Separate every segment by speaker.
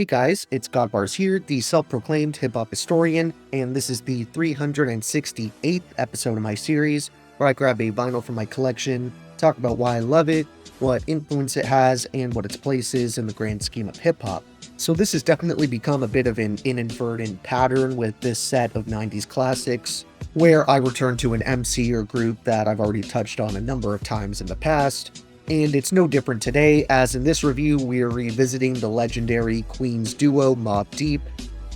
Speaker 1: guys, it's Godbars here, the self-proclaimed hip-hop historian, and this is the 368th episode of my series, where I grab a vinyl from my collection, talk about why I love it, what influence it has, and what its place is in the grand scheme of hip-hop. So this has definitely become a bit of an inadvertent pattern with this set of 90s classics, where I return to an MC or group that I've already touched on a number of times in the past. And it's no different today, as in this review we're revisiting the legendary Queens duo Mobb Deep,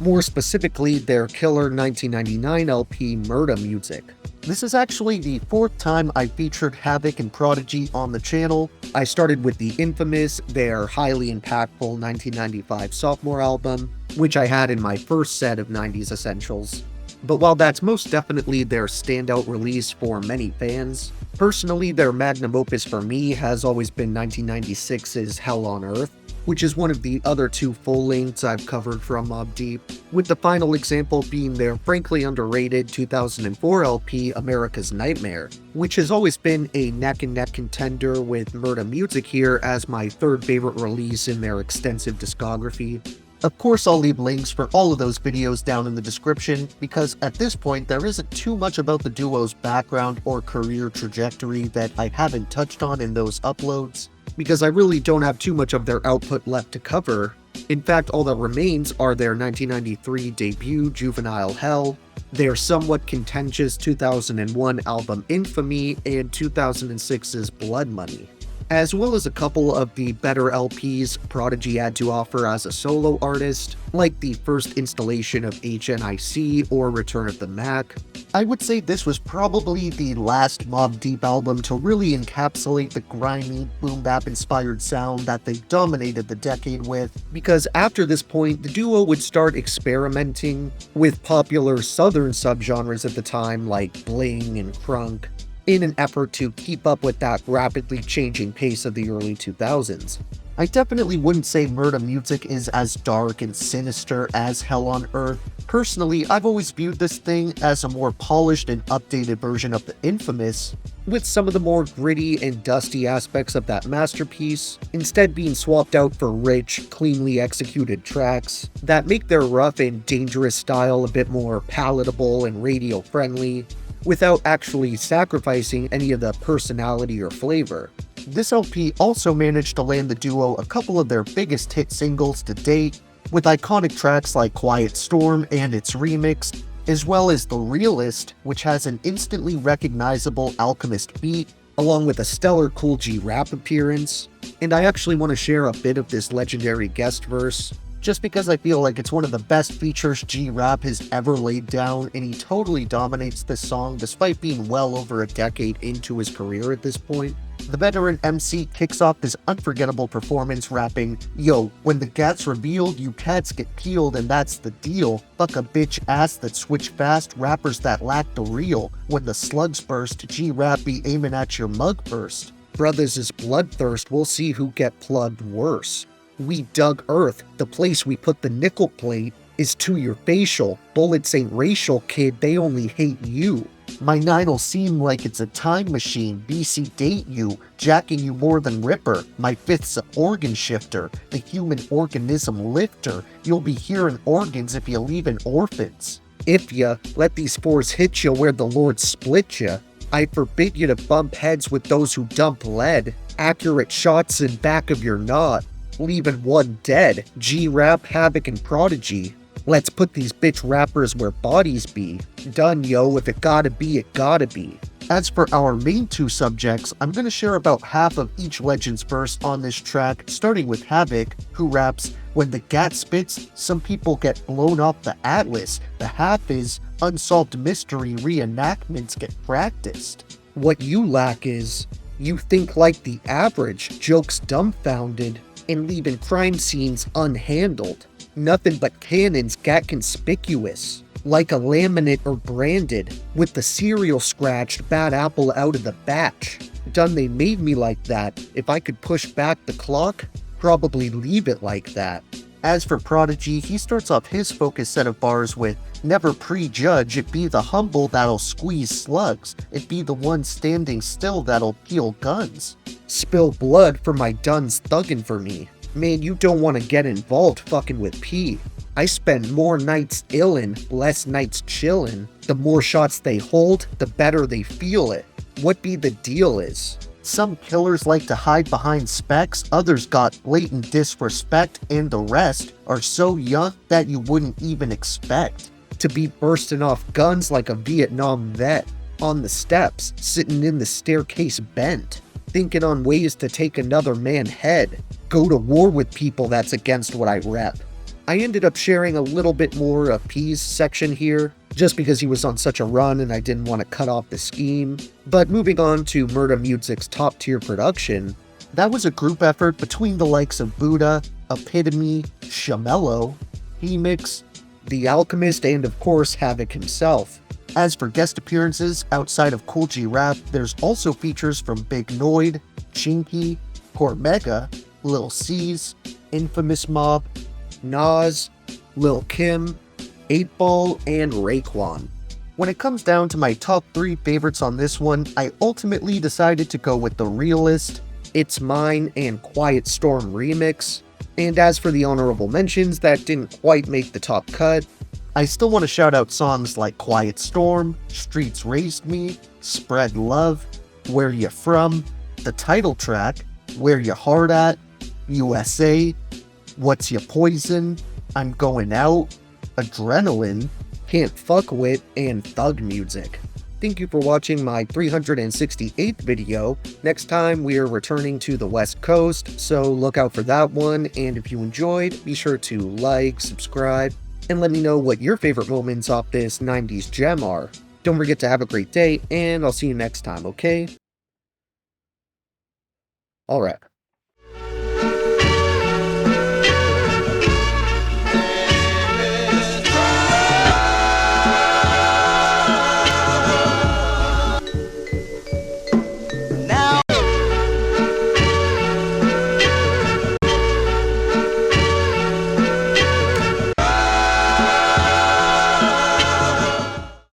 Speaker 1: more specifically their killer 1999 LP Murda Muzik. This is actually the fourth time I featured Havoc and Prodigy on the channel. I started with the infamous, their highly impactful 1995 sophomore album, which I had in my first set of 90s essentials. But while that's most definitely their standout release for many fans, personally their magnum opus for me has always been 1996's Hell on Earth, which is one of the other two full-lengths I've covered from Mobb Deep, with the final example being their frankly underrated 2004 LP America's Nightmare, which has always been a neck-and-neck contender with Murda Muzik here as my third favorite release in their extensive discography. Of course, I'll leave links for all of those videos down in the description, because at this point there isn't too much about the duo's background or career trajectory that I haven't touched on in those uploads, because I really don't have too much of their output left to cover. In fact, all that remains are their 1993 debut Juvenile Hell, their somewhat contentious 2001 album Infamy, and 2006's Blood Money, as well as a couple of the better LPs Prodigy had to offer as a solo artist, like the first installation of HNIC or Return of the Mac. I would say this was probably the last Mobb Deep album to really encapsulate the grimy, boom-bap inspired sound that they dominated the decade with, because after this point, the duo would start experimenting with popular southern subgenres at the time like bling and crunk, in an effort to keep up with that rapidly changing pace of the early 2000s. I definitely wouldn't say Murda Muzik is as dark and sinister as Hell on Earth. Personally, I've always viewed this thing as a more polished and updated version of the infamous, with some of the more gritty and dusty aspects of that masterpiece instead being swapped out for rich, cleanly executed tracks that make their rough and dangerous style a bit more palatable and radio-friendly, without actually sacrificing any of the personality or flavor. This LP also managed to land the duo a couple of their biggest hit singles to date, with iconic tracks like Quiet Storm and its remix, as well as The Realist, which has an instantly recognizable Alchemist beat, along with a stellar Kool G Rap appearance. And I actually want to share a bit of this legendary guest verse, just because I feel like it's one of the best features G-Rap has ever laid down, and he totally dominates this song despite being well over a decade into his career at this point. The veteran MC kicks off this unforgettable performance rapping, "Yo, when the gat's revealed, you cats get peeled and that's the deal. Fuck a bitch ass that switch fast, rappers that lack the real. When the slugs burst, G-Rap be aiming at your mug first. Brothers is bloodthirst, we'll see who get plugged worse. We dug earth, the place we put the nickel plate is to your facial. Bullets ain't racial, kid, they only hate you. My nine'll seem like it's a time machine, BC date you, jacking you more than Ripper. My fifth's an organ shifter, the human organism lifter. You'll be hearing organs if you leavin' orphans. If ya let these fours hit ya where the Lord split ya, I forbid you to bump heads with those who dump lead. Accurate shots in back of your knot, leaving one dead. G-Rap, Havoc, and Prodigy. Let's put these bitch rappers where bodies be. Done, yo, if it gotta be, it gotta be." As for our main two subjects, I'm gonna share about half of each legend's verse on this track, starting with Havoc, who raps, "When the gat spits, some people get blown off the atlas. The half is, unsolved mystery reenactments get practiced. What you lack is, you think like the average, jokes dumbfounded, and leaving crime scenes unhandled. Nothing but cannons got conspicuous, like a laminate or branded, with the cereal scratched, bad apple out of the batch. Done they made me like that. If I could push back the clock, probably leave it like that." As for Prodigy, he starts off his focused set of bars with, "Never prejudge, it be the humble that'll squeeze slugs, it be the one standing still that'll peel guns. Spill blood for my duns thuggin' for me. Man, you don't want to get involved fucking with P. I spend more nights illin', less nights chillin'. The more shots they hold, the better they feel it. What be the deal is? Some killers like to hide behind specs, others got blatant disrespect, and the rest are so young that you wouldn't even expect to be bursting off guns like a Vietnam vet, on the steps, sitting in the staircase bent, thinking on ways to take another man's head, go to war with people that's against what I rep. I ended up sharing a little bit more of P's section here, just because he was on such a run and I didn't want to cut off the scheme. But moving on to Murda Muzik's top tier production, that was a group effort between the likes of Buddha, Epitome, Shamello, Hemix, The Alchemist, and of course Havoc himself. As for guest appearances outside of Kool G Rap, there's also features from Big Noid, Chinky, Cormega, Lil C's, Infamous Mob, Nas, Lil Kim, 8Ball, and Raekwon. When it comes down to my top 3 favorites on this one, I ultimately decided to go with the Realist, It's Mine, and Quiet Storm remix. And as for the honorable mentions that didn't quite make the top cut, I still want to shout out songs like Quiet Storm, Streets Raised Me, Spread Love, Where You From, the title track, Where You Heart At, USA, What's Your Poison, I'm Going Out, Adrenaline, Can't Fuck With, and Thug Music. Thank you for watching my 368th video. Next time we are returning to the West Coast, so look out for that one, and if you enjoyed, be sure to like, subscribe, and let me know what your favorite moments off this 90s gem are. Don't forget to have a great day, and I'll see you next time, okay? Alright.